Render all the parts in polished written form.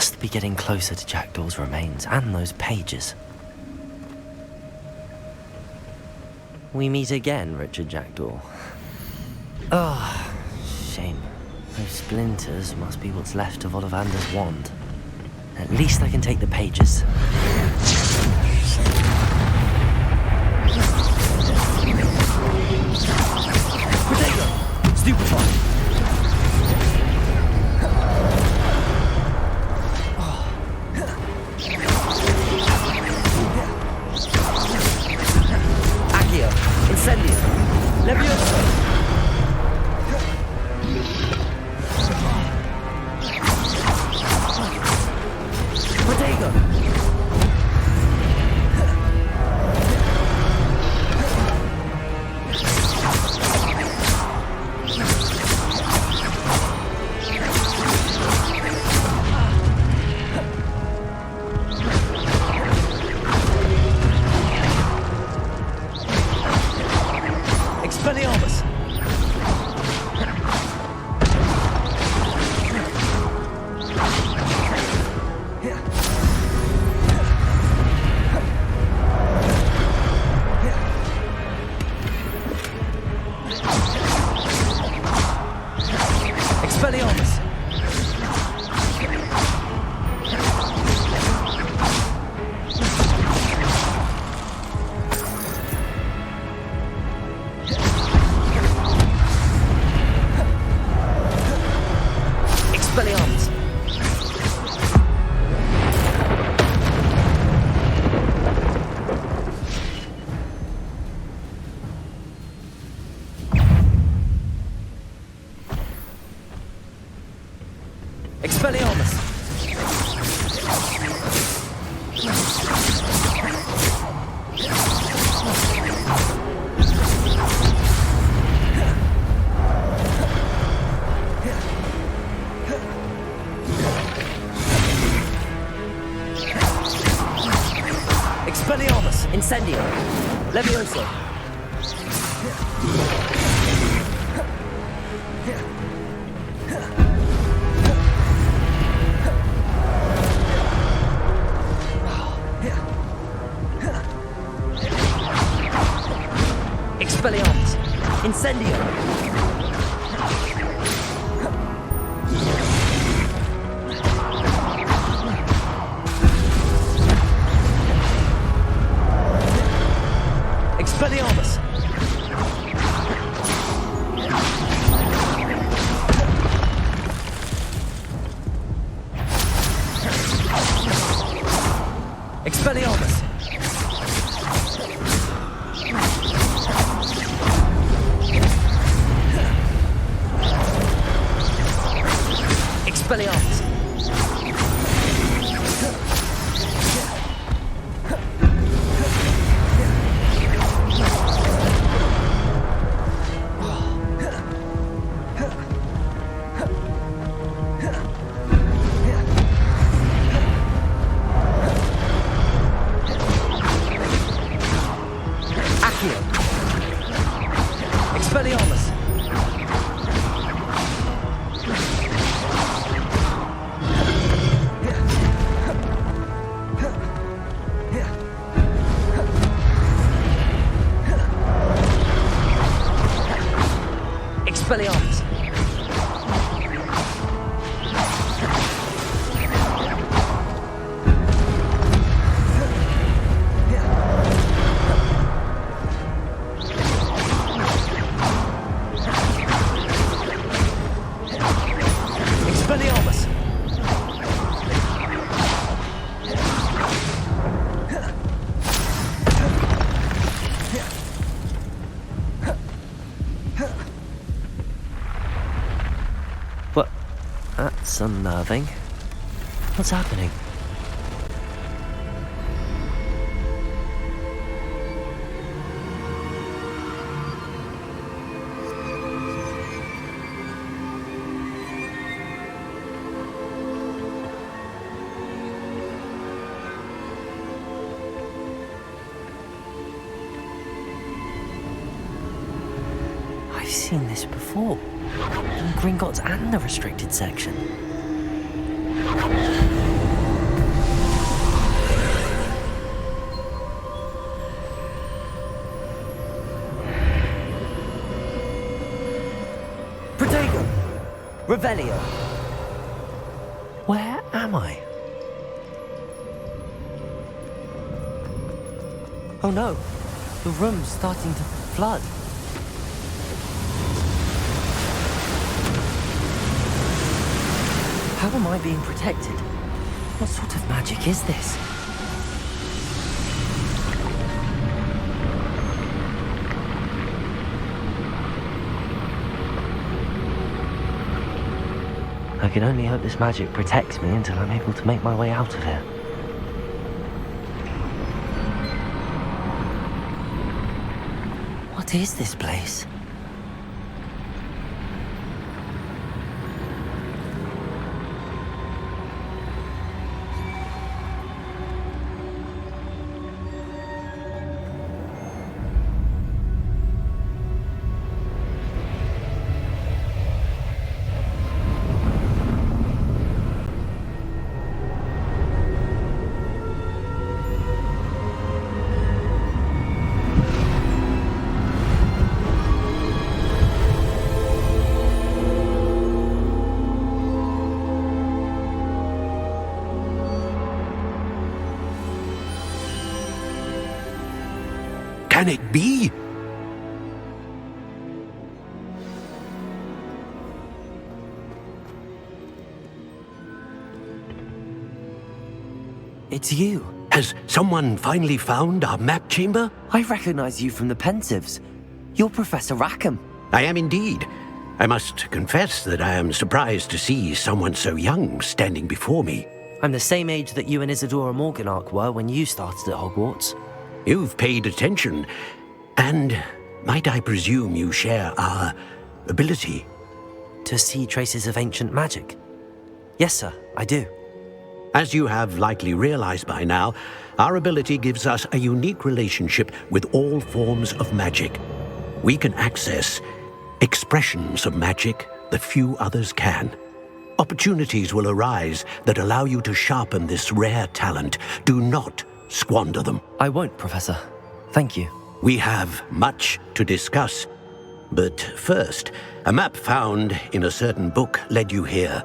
must be getting closer to Jackdaw's remains and those pages. We meet again, Richard Jackdaw. Oh, shame. Those splinters must be what's left of Ollivander's wand. At least I can take the pages. Potato! Stupefy! Accio! Incendio! Levioso! Potato! Expelliarmus! Expelliarmus! Expelliarmus! Expelliarmus! Expelliarmus! Incendio! Levioso! Expelliarmus! Incendio! Expelliarmus! Expelliarmus! Expelliarmus! Accio! Expelliarmus! Expelliarmus! Expelliarmus! What? That's unnerving. What's happening? I've seen this before. In Gringotts and the restricted section. Revelio. Where am I? Oh no, the room's starting to flood. How am I being protected? What sort of magic is this? I can only hope this magic protects me until I'm able to make my way out of here. What is this place? Can it be? It's you. Has someone finally found our map chamber? I recognize you from the Pensives. You're Professor Rackham. I am indeed. I must confess that I am surprised to see someone so young standing before me. I'm the same age that you and Isadora Morganach were when you started at Hogwarts. You've paid attention, and might I presume you share our ability? To see traces of ancient magic? Yes, sir, I do. As you have likely realized by now, our ability gives us a unique relationship with all forms of magic. We can access expressions of magic that few others can. Opportunities will arise that allow you to sharpen this rare talent. Do not squander them. I won't, Professor. Thank you. We have much to discuss. But first, a map found in a certain book led you here.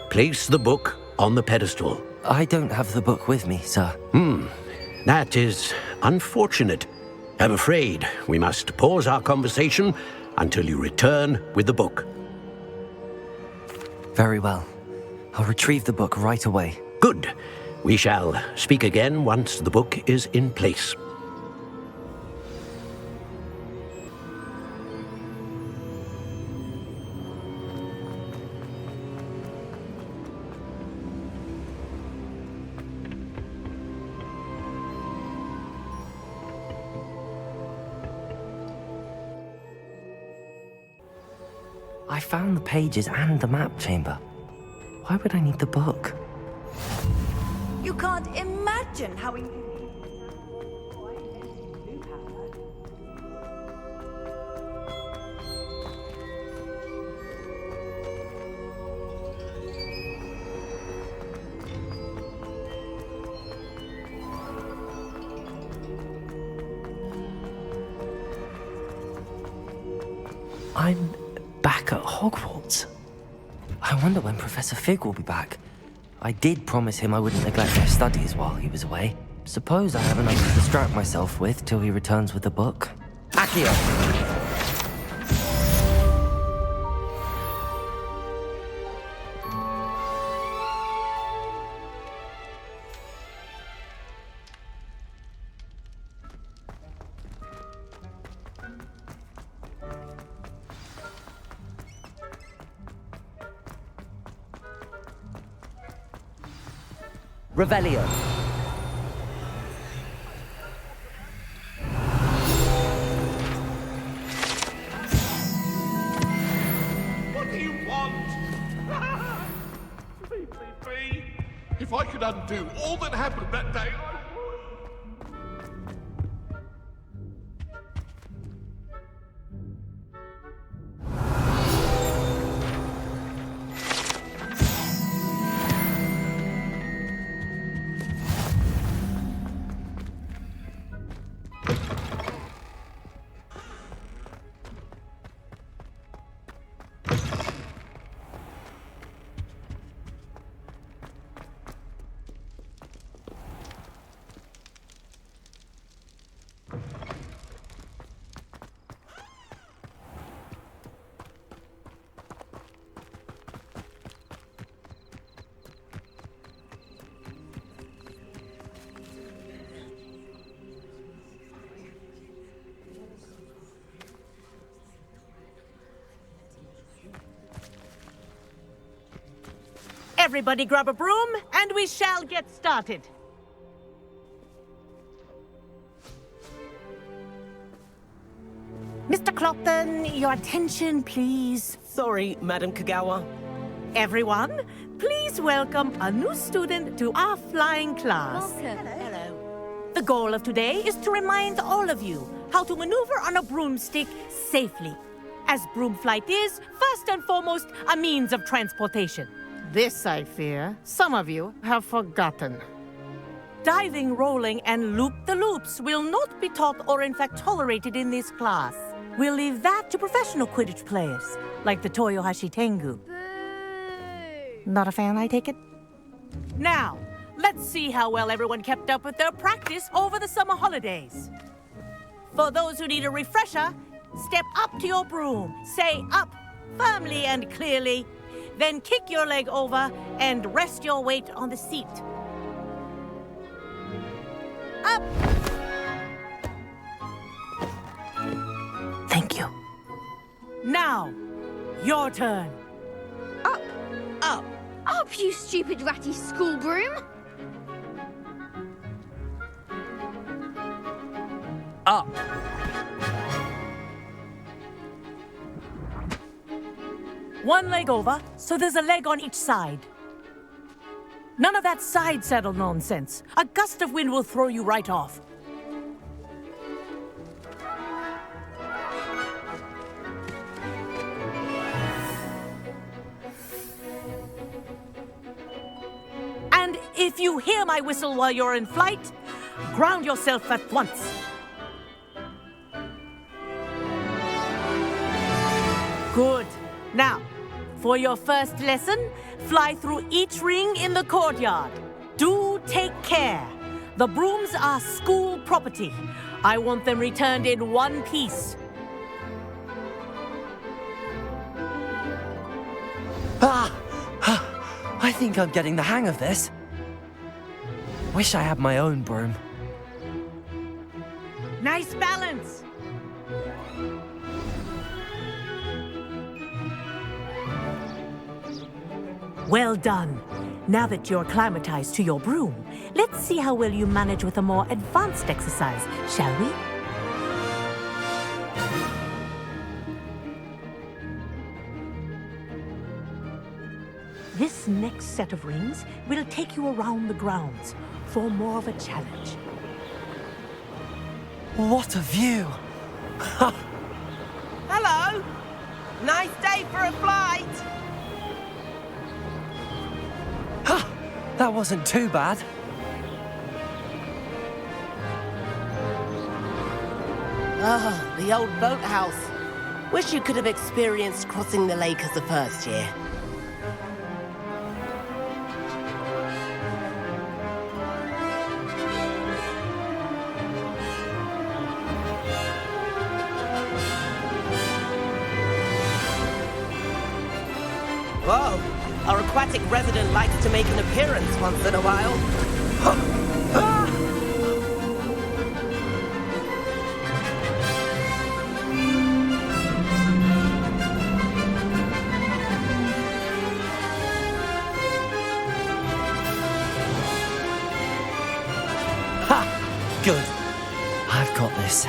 Place the book on the pedestal. I don't have the book with me, sir. That is unfortunate. I'm afraid we must pause our conversation until you return with the book. Very well. I'll retrieve the book right away. Good. We shall speak again once the book is in place. I found the pages and the map chamber. Why would I need the book? You can't imagine how we... I'm back at Hogwarts. I wonder when Professor Fig will be back. I did promise him I wouldn't neglect my studies while he was away. Suppose I have enough to distract myself with till he returns with the book. Accio! Revelio. What do you want? Leave me be. If I could undo all that happened that day, I would. Everybody grab a broom, and we shall get started. Mr. Clopton, your attention, please. Sorry, Madam Kagawa. Everyone, please welcome a new student to our flying class. Hello. The goal of today is to remind all of you how to maneuver on a broomstick safely, as broom flight is, first and foremost, a means of transportation. This, I fear, some of you have forgotten. Diving, rolling, and loop-the-loops will not be taught or in fact tolerated in this class. We'll leave that to professional Quidditch players, like the Toyohashi Tengu. Not a fan, I take it? Now, let's see how well everyone kept up with their practice over the summer holidays. For those who need a refresher, step up to your broom, say up firmly and clearly, then kick your leg over and rest your weight on the seat. Up! Thank you. Now, your turn. Up, Up. up, you stupid ratty school broom! Up. One leg over, so there's a leg on each side. None of that side saddle nonsense. A gust of wind will throw you right off. And if you hear my whistle while you're in flight, ground yourself at once. Good. Now, for your first lesson, fly through each ring in the courtyard. Do take care. The brooms are school property. I want them returned in one piece. I think I'm getting the hang of this. Wish I had my own broom. Nice balance. Well done. Now that you're acclimatized to your broom, let's see how well you manage with a more advanced exercise, shall we? This next set of rings will take you around the grounds for more of a challenge. What a view! Hello. Nice day for a flight. That wasn't too bad. Ah, the old boathouse. Wish you could have experienced crossing the lake as a first year. Whoa, our aquatic resident likes to make an appearance once in a while. Ha! Good. I've got this.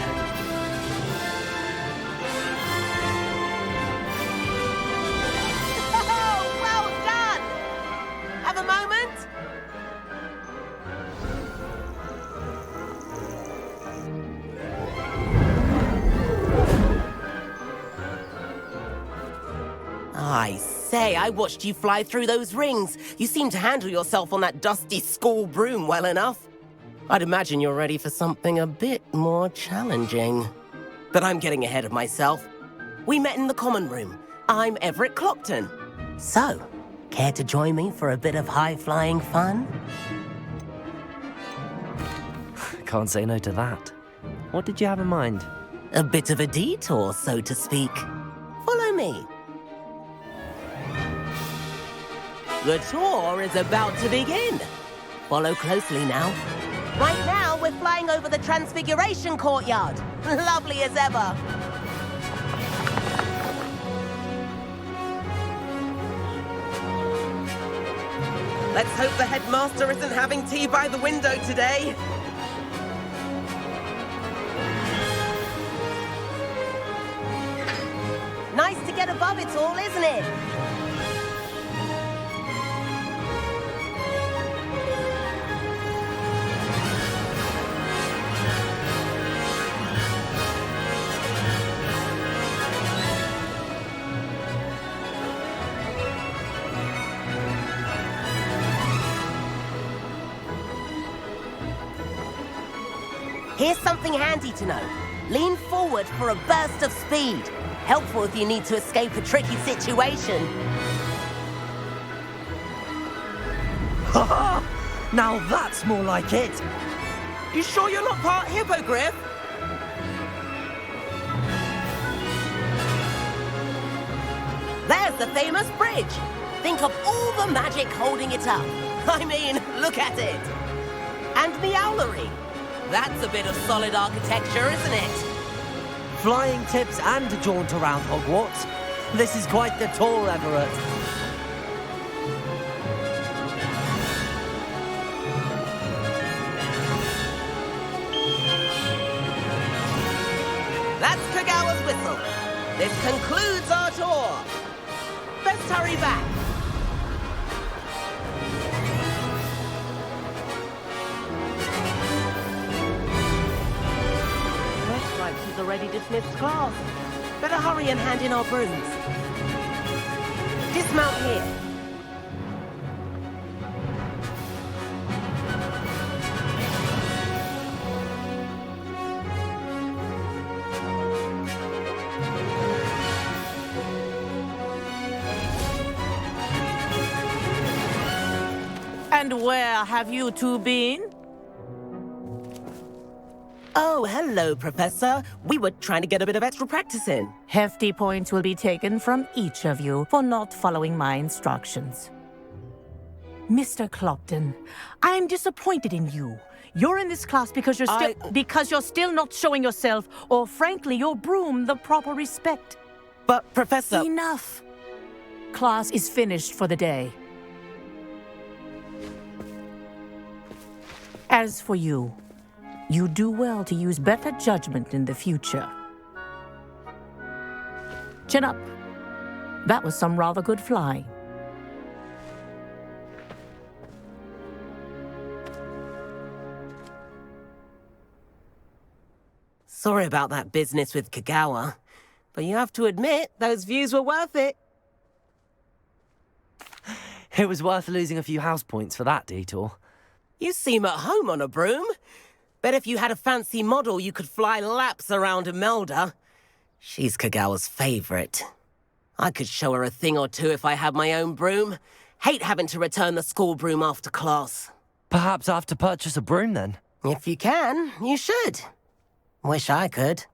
Oh, well done! Have a moment? I say, I watched you fly through those rings. You seem to handle yourself on that dusty school broom well enough. I'd imagine you're ready for something a bit more challenging. But I'm getting ahead of myself. We met in the common room. I'm Everett Clopton. So, care to join me for a bit of high-flying fun? Can't say no to that. What did you have in mind? A bit of a detour, so to speak. Follow me. The tour is about to begin. Follow closely now. Right now, we're flying over the Transfiguration Courtyard. Lovely as ever. Let's hope the headmaster isn't having tea by the window today. Nice to get above it all, isn't it? Here's something handy to know. Lean forward for a burst of speed. Helpful if you need to escape a tricky situation. Now that's more like it. You sure you're not part hippogriff? There's the famous bridge. Think of all the magic holding it up. I mean, look at it. And the owlery. That's a bit of solid architecture, isn't it? Flying tips and a jaunt around Hogwarts. This is quite the tour, Everett. That's Kagawa's whistle. This concludes our tour. Let's hurry back. Looks like she's already dismissed class. Better hurry and hand in our brooms. Dismount here. And where have you two been? Oh, hello, Professor. We were trying to get a bit of extra practice in. Hefty points will be taken from each of you for not following my instructions. Mr. Clopton, I'm disappointed in you. You're in this class because you're still not showing yourself, or frankly, your broom the proper respect. But, Professor... Enough. Class is finished for the day. As for you, you do well to use better judgment in the future. Chin up. That was some rather good flying. Sorry about that business with Kagawa, but you have to admit, those views were worth it. It was worth losing a few house points for that detour. You seem at home on a broom. Bet if you had a fancy model, you could fly laps around Imelda. She's Kagawa's favorite. I could show her a thing or two if I had my own broom. Hate having to return the school broom after class. Perhaps I have to purchase a broom then. If you can, you should. Wish I could.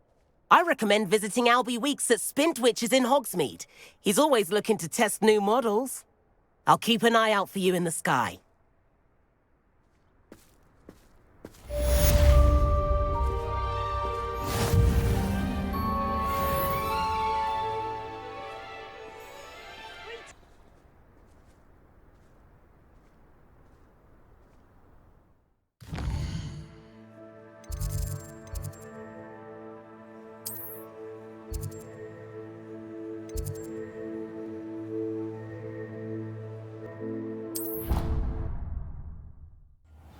I recommend visiting Albie Weeks at Spintwitches in Hogsmeade. He's always looking to test new models. I'll keep an eye out for you in the sky.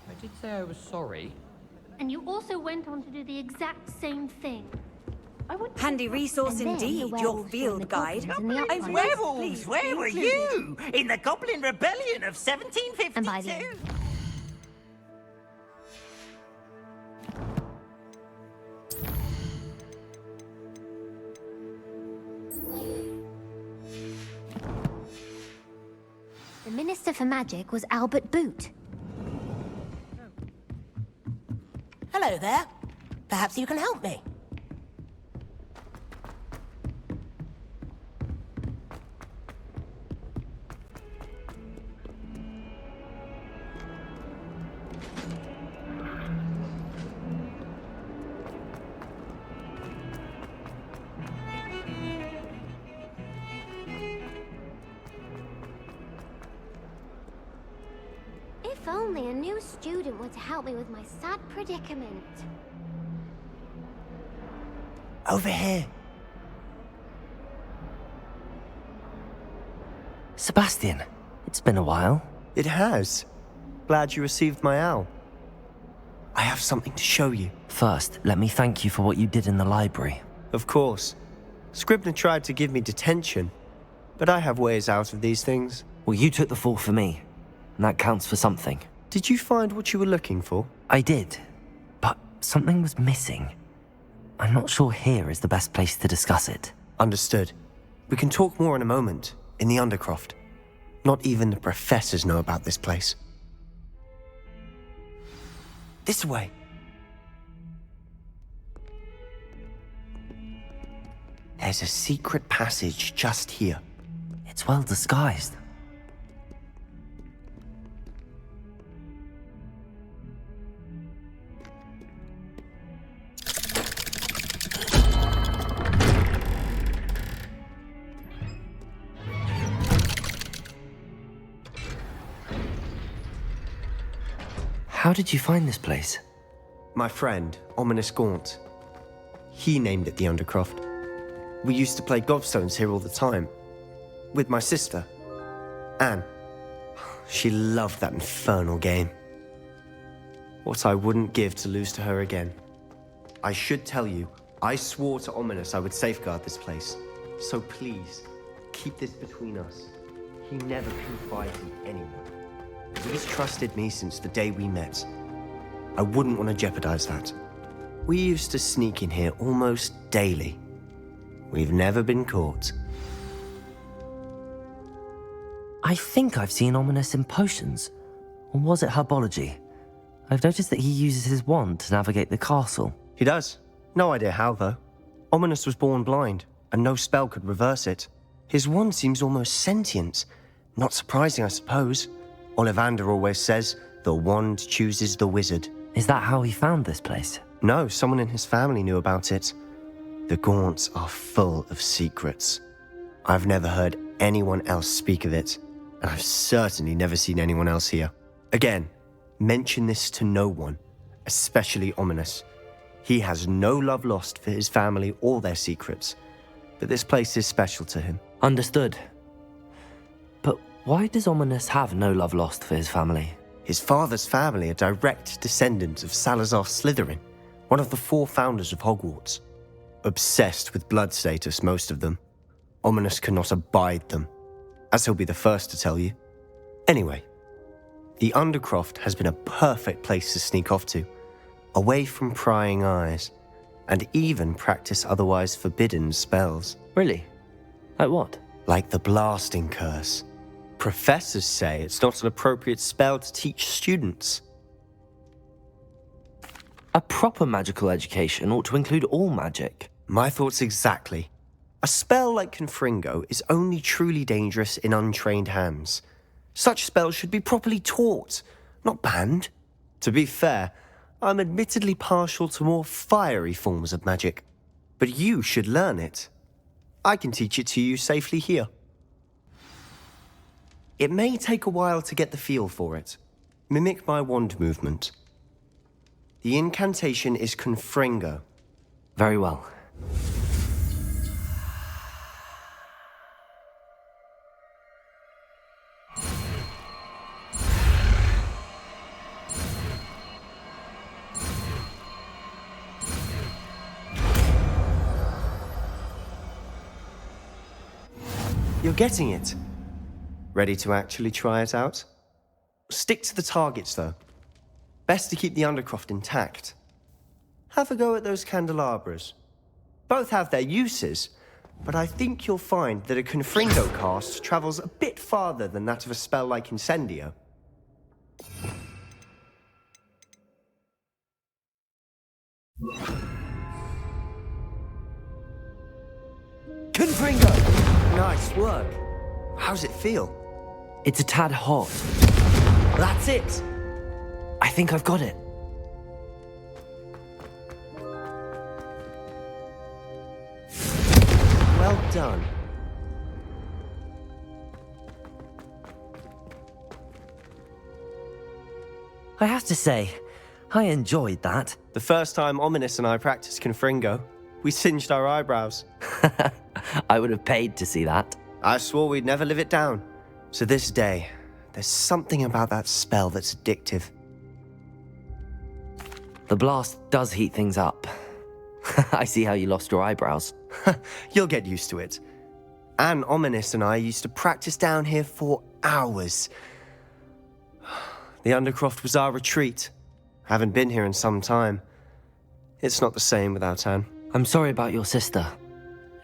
I did say I was sorry. And you also went on to do the exact same thing. Handy resource And then the indeed, your werewolves joined field the guide. goblins and the I've uplands. Werewolves, where were you? In the Goblin Rebellion of 1752? And by the end. The Minister for Magic was Albert Boot. Hello there. Perhaps you can help me. only a new student were to help me with my sad predicament. Over here. Sebastian, it's been a while. It has. Glad you received my owl. I have something to show you. First, let me thank you for what you did in the library. Of course. Scribner tried to give me detention, but I have ways out of these things. Well, you took the fall for me, and that counts for something. Did you find what you were looking for? I did, but something was missing. I'm not sure here is the best place to discuss it. Understood. We can talk more in a moment, in the Undercroft. Not even the professors know about this place. This way. There's a secret passage just here. It's well disguised. How did you find this place? My friend, Ominous Gaunt. He named it the Undercroft. We used to play gobstones here all the time. With my sister, Anne. She loved that infernal game. What I wouldn't give to lose to her again. I should tell you, I swore to Ominous I would safeguard this place. So please, keep this between us. He never confided in anyone. He's trusted me since the day we met. I wouldn't want to jeopardize that. We used to sneak in here almost daily. We've never been caught. I think I've seen Ominous in potions. Or was it herbology? I've noticed that he uses his wand to navigate the castle. He does. No idea how, though. Ominous was born blind, and no spell could reverse it. His wand seems almost sentient. Not surprising, I suppose. Ollivander always says, the wand chooses the wizard. Is that how he found this place? No, someone in his family knew about it. The Gaunts are full of secrets. I've never heard anyone else speak of it, and I've certainly never seen anyone else here. Again, mention this to no one, especially Ominous. He has no love lost for his family or their secrets, but this place is special to him. Understood. But why does Ominous have no love lost for his family? His father's family are direct descendants of Salazar Slytherin, one of the 4 founders of Hogwarts. Obsessed with blood status, most of them. Ominous cannot abide them, as he'll be the first to tell you. Anyway, the Undercroft has been a perfect place to sneak off to, away from prying eyes, and even practice otherwise forbidden spells. Really? Like what? Like the blasting curse. Professors say it's not an appropriate spell to teach students. A proper magical education ought to include all magic. My thoughts exactly. A spell like Confringo is only truly dangerous in untrained hands. Such spells should be properly taught, not banned. To be fair, I'm admittedly partial to more fiery forms of magic. But you should learn it. I can teach it to you safely here. It may take a while to get the feel for it. Mimic my wand movement. The incantation is Confringo. Very well. You're getting it. Ready to actually try it out? Stick to the targets, though. Best to keep the Undercroft intact. Have a go at those candelabras. Both have their uses, but I think you'll find that a Confringo cast travels a bit farther than that of a spell like Incendio. Confringo! Nice work. How's it feel? It's a tad hot. That's it! I think I've got it. Well done. I have to say, I enjoyed that. The first time Ominous and I practiced Confringo, we singed our eyebrows. I would have paid to see that. I swore we'd never live it down. So this day, there's something about that spell that's addictive. The blast does heat things up. I see how you lost your eyebrows. You'll get used to it. Anne, Ominous and I used to practice down here for hours. The Undercroft was our retreat. Haven't been here in some time. It's not the same without Anne. I'm sorry about your sister.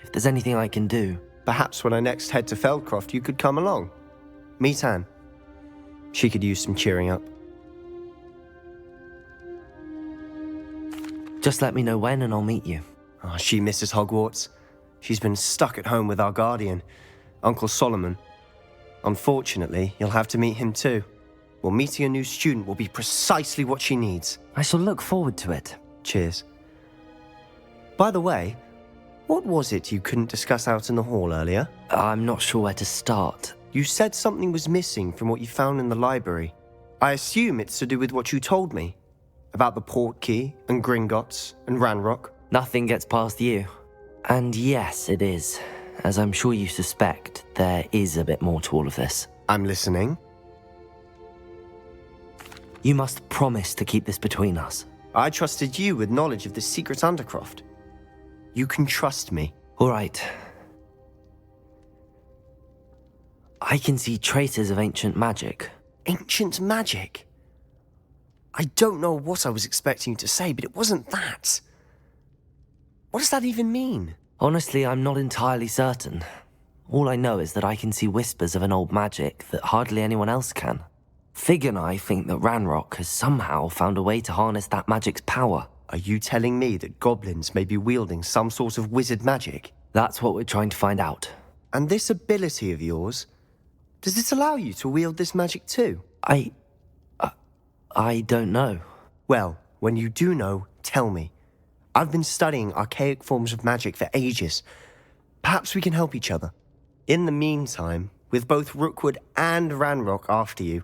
If there's anything I can do... Perhaps when I next head to Feldcroft, you could come along. Meet Anne. She could use some cheering up. Just let me know when and I'll meet you. Oh, she misses Hogwarts. She's been stuck at home with our guardian, Uncle Solomon. Unfortunately, you'll have to meet him too. Well, meeting a new student will be precisely what she needs. I shall look forward to it. Cheers. By the way, what was it you couldn't discuss out in the hall earlier? I'm not sure where to start. You said something was missing from what you found in the library. I assume it's to do with what you told me. About the Portkey, and Gringotts, and Ranrock. Nothing gets past you. And yes, it is. As I'm sure you suspect, there is a bit more to all of this. I'm listening. You must promise to keep this between us. I trusted you with knowledge of the secret Undercroft. You can trust me. All right. I can see traces of ancient magic. Ancient magic? I don't know what I was expecting you to say, but it wasn't that. What does that even mean? Honestly, I'm not entirely certain. All I know is that I can see whispers of an old magic that hardly anyone else can. Fig and I think that Ranrock has somehow found a way to harness that magic's power. Are you telling me that goblins may be wielding some sort of wizard magic? That's what we're trying to find out. And this ability of yours, does it allow you to wield this magic too? I don't know. Well, when you do know, tell me. I've been studying archaic forms of magic for ages. Perhaps we can help each other. In the meantime, with both Rookwood and Ranrock after you,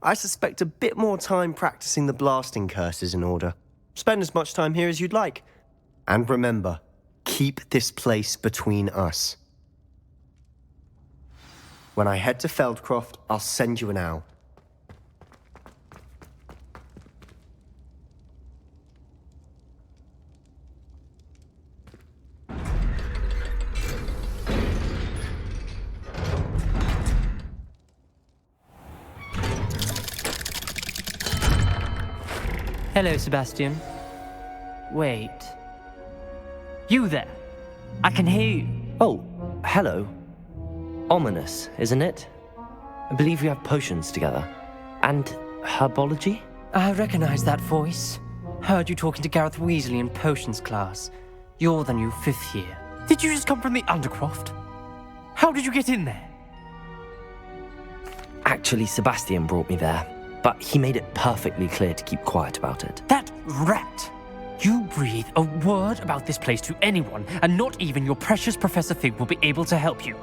I suspect a bit more time practicing the blasting curse is in order. Spend as much time here as you'd like. And remember, keep this place between us. When I head to Feldcroft, I'll send you an owl. Hello, Sebastian. Wait. You there? I can hear you. Oh, hello. Ominous, isn't it? I believe we have potions together. And herbology? I recognize that voice. Heard you talking to Gareth Weasley in potions class. You're the new 5th year. Did you just come from the Undercroft? How did you get in there? Actually, Sebastian brought me there. But he made it perfectly clear to keep quiet about it. That rat! You breathe a word about this place to anyone, and not even your precious Professor Fig will be able to help you.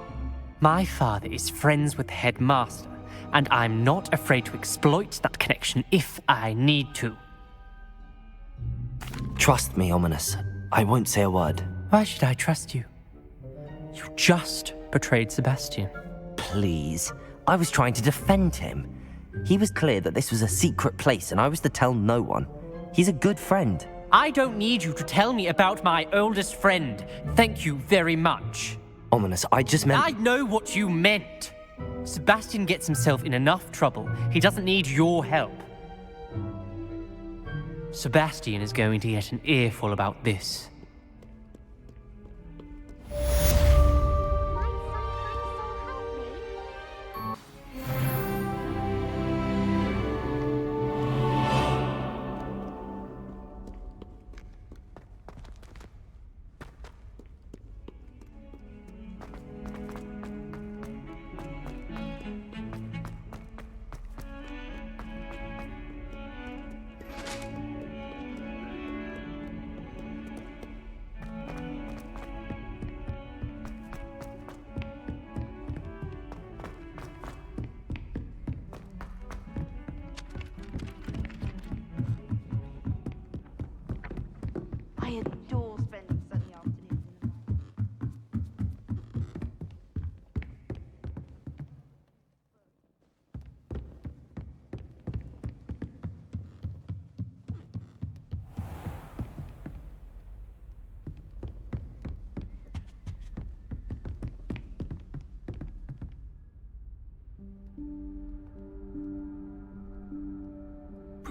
My father is friends with the headmaster, and I'm not afraid to exploit that connection if I need to. Trust me, Ominous. I won't say a word. Why should I trust you? You just betrayed Sebastian. Please. I was trying to defend him. He was clear that this was a secret place and I was to tell no one. He's a good friend. I don't need you to tell me about my oldest friend. Thank you very much. Ominous, I just meant... I know what you meant. Sebastian gets himself in enough trouble. He doesn't need your help. Sebastian is going to get an earful about this.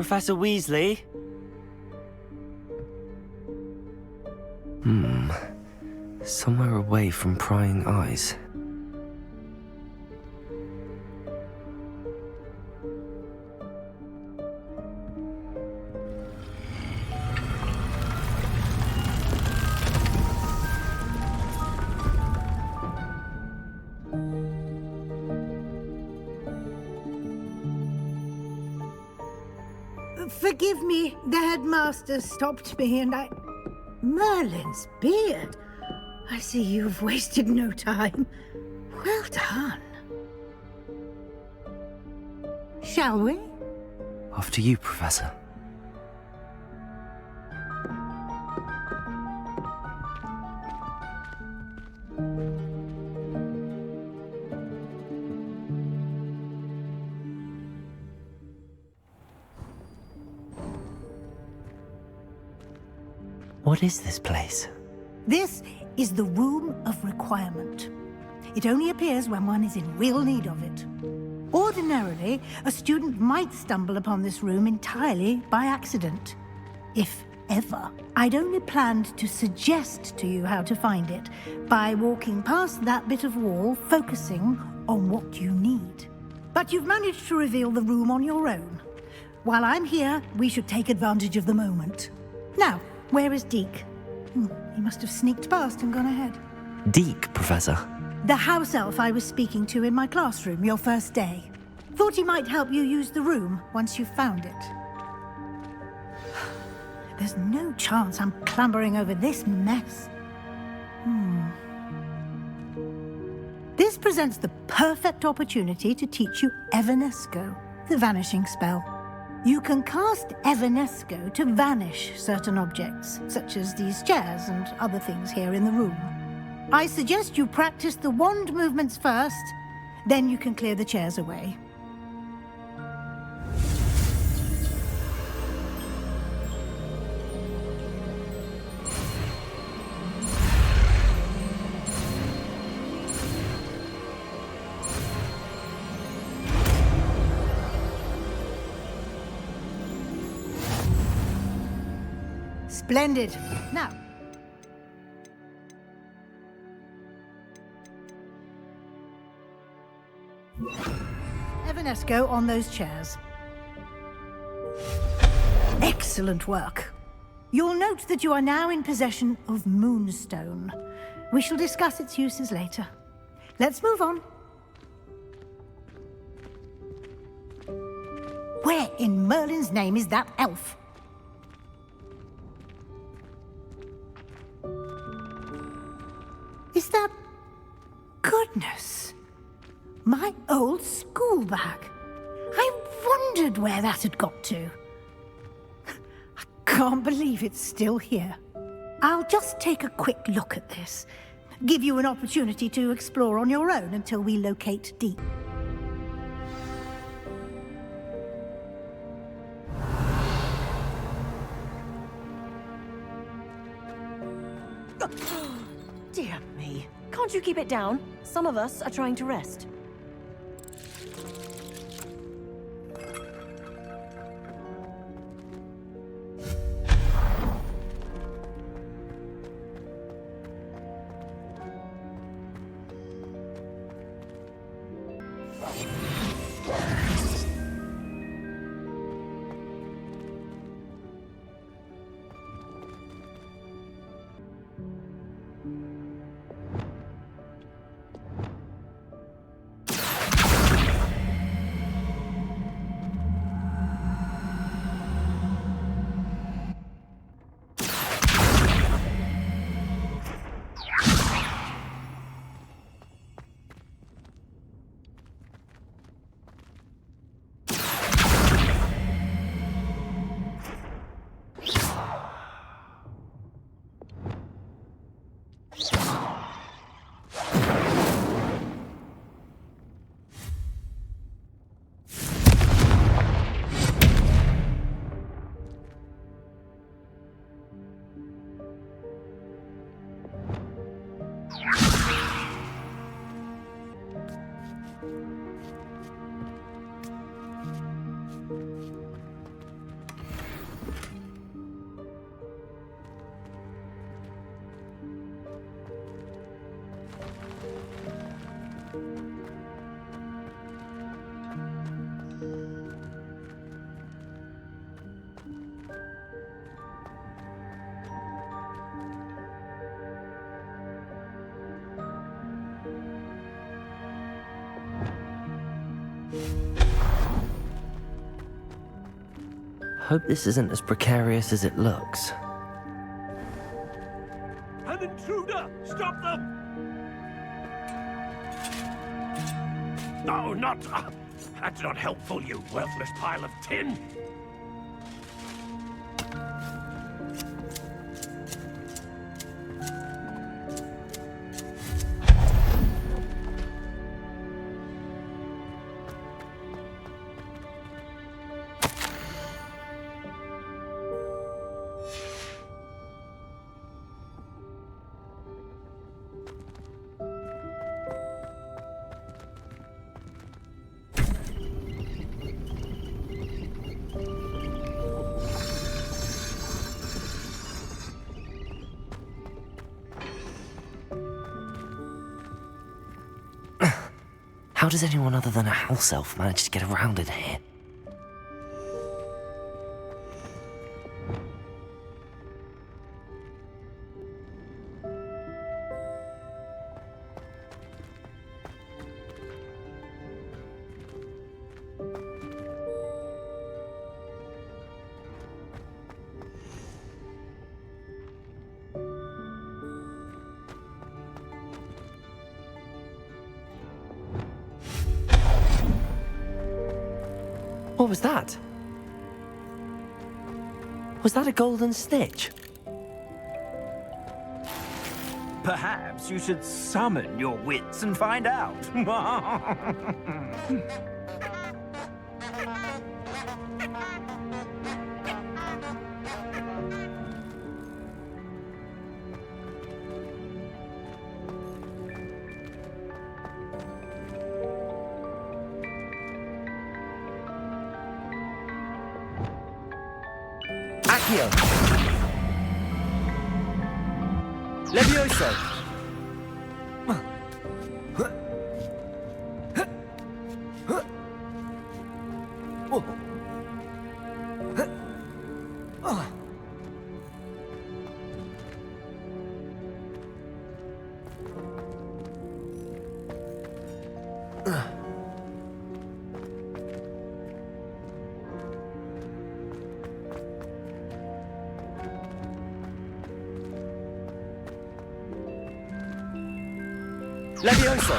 Professor Weasley? Somewhere away from prying eyes. Forgive me, the headmaster stopped me and I... Merlin's beard. I see you've wasted no time. Well done. Shall we? After you, Professor. What is this place? This is the Room of Requirement. It only appears when one is in real need of it. Ordinarily, a student might stumble upon this room entirely by accident. If ever. I'd only planned to suggest to you how to find it by walking past that bit of wall, focusing on what you need. But you've managed to reveal the room on your own. While I'm here, we should take advantage of the moment. Now, where is Deke? He must have sneaked past and gone ahead. Deke, Professor. The house elf I was speaking to in my classroom your first day. Thought he might help you use the room once you found it. There's no chance I'm clambering over this mess. This presents the perfect opportunity to teach you Evanesco, the vanishing spell. You can cast Evanesco to vanish certain objects, such as these chairs and other things here in the room. I suggest you practice the wand movements first, then you can clear the chairs away. Splendid. Now, Evanesco on those chairs. Excellent work. You'll note that you are now in possession of Moonstone. We shall discuss its uses later. Let's move on. Where in Merlin's name is that elf? Is that... Goodness! My old school bag. I wondered where that had got to. I can't believe it's still here. I'll just take a quick look at this. Give you an opportunity to explore on your own until we locate Deke. Dear me. Can't you keep it down? Some of us are trying to rest. Hope this isn't as precarious as it looks. An intruder! Stop them! No, not... that's not helpful, you worthless pile of tin! How does anyone other than a house elf manage to get around in here? What was that? Was that a golden snitch? Perhaps you should summon your wits and find out. Accio! Levioso! Levioso!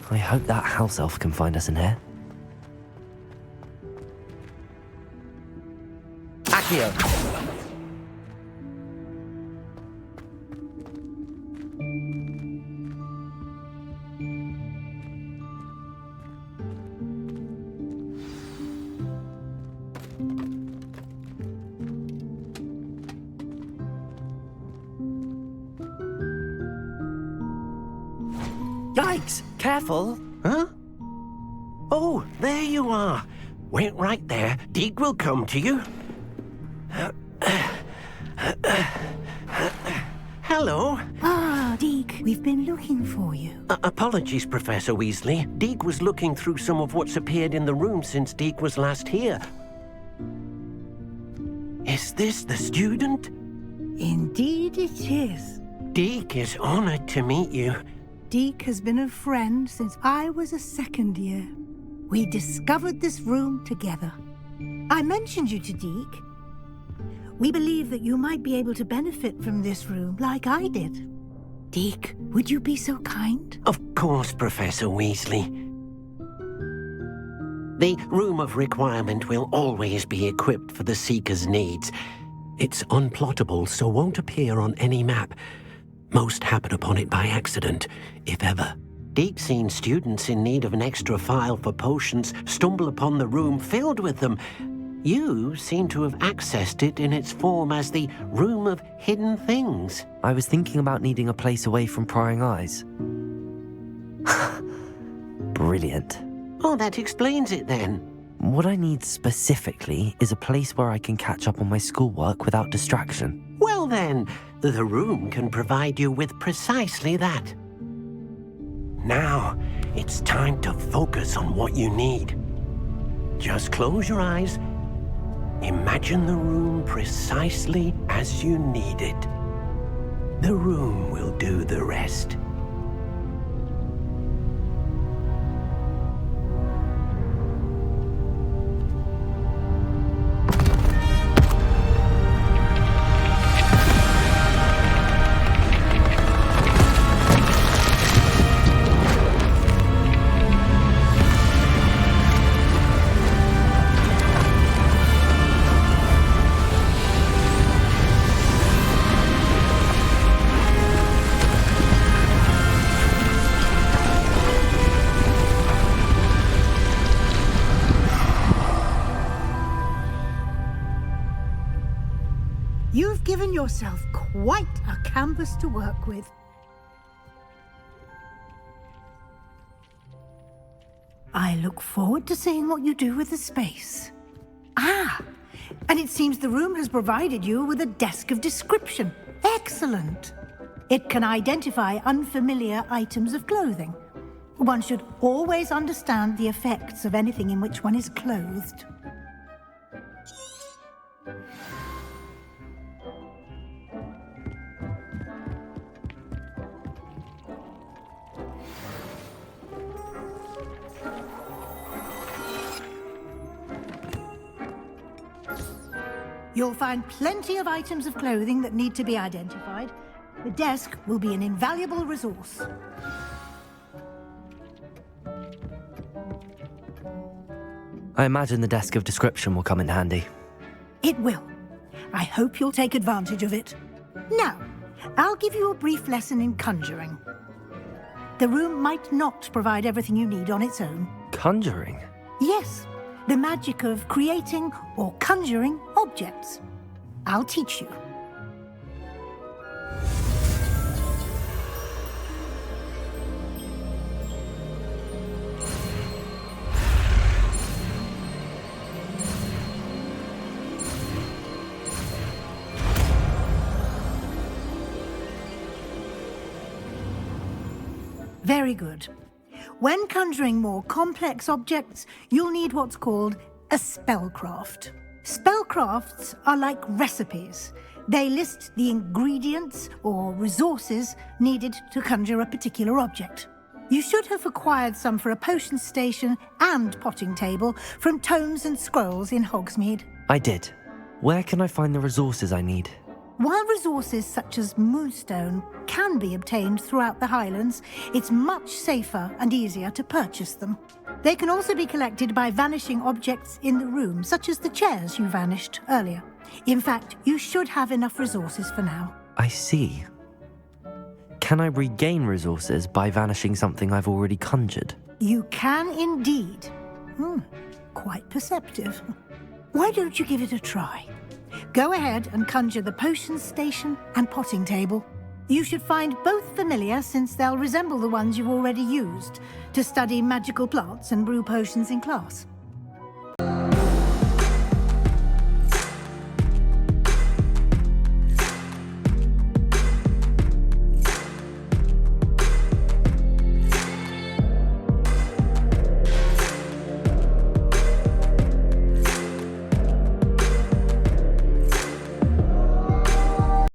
I hope that house elf can find us in here. Accio! Yikes! Careful! Huh? Oh, there you are. Wait right there. Deke will come to you. Hello. Ah, Deke, we've been looking for you. Apologies, Professor Weasley. Deke was looking through some of what's appeared in the room since Deke was last here. Is this the student? Indeed it is. Deke is honored to meet you. Deke has been a friend since I was a second year. We discovered this room together. I mentioned you to Deke. We believe that you might be able to benefit from this room like I did. Deke, would you be so kind? Of course, Professor Weasley. The Room of Requirement will always be equipped for the Seeker's needs. It's unplottable, so won't appear on any map. Most happen upon it by accident, if ever. Deke's seen students in need of an extra file for potions stumble upon the room filled with them. You seem to have accessed it in its form as the Room of Hidden Things. I was thinking about needing a place away from prying eyes. Brilliant. Oh, that explains it then. What I need specifically is a place where I can catch up on my schoolwork without distraction. Well then, the room can provide you with precisely that. Now, it's time to focus on what you need. Just close your eyes. Imagine the room precisely as you need it. The room will do the rest. You've given yourself quite a canvas to work with. I look forward to seeing what you do with the space. Ah, and it seems the room has provided you with a desk of description. Excellent. It can identify unfamiliar items of clothing. One should always understand the effects of anything in which one is clothed. You'll find plenty of items of clothing that need to be identified. The desk will be an invaluable resource. I imagine the desk of description will come in handy. It will. I hope you'll take advantage of it. Now, I'll give you a brief lesson in conjuring. The room might not provide everything you need on its own. Conjuring? Yes, the magic of creating or conjuring objects. I'll teach you. Very good. When conjuring more complex objects, you'll need what's called a spellcraft. Spellcrafts are like recipes. They list the ingredients or resources needed to conjure a particular object. You should have acquired some for a potion station and potting table from tomes and scrolls in Hogsmeade. I did. Where can I find the resources I need? While resources such as moonstone can be obtained throughout the Highlands, it's much safer and easier to purchase them. They can also be collected by vanishing objects in the room, such as the chairs you vanished earlier. In fact, you should have enough resources for now. I see. Can I regain resources by vanishing something I've already conjured? You can indeed. Quite perceptive. Why don't you give it a try? Go ahead and conjure the potion station and potting table. You should find both familiar, since they'll resemble the ones you've already used to study magical plants and brew potions in class.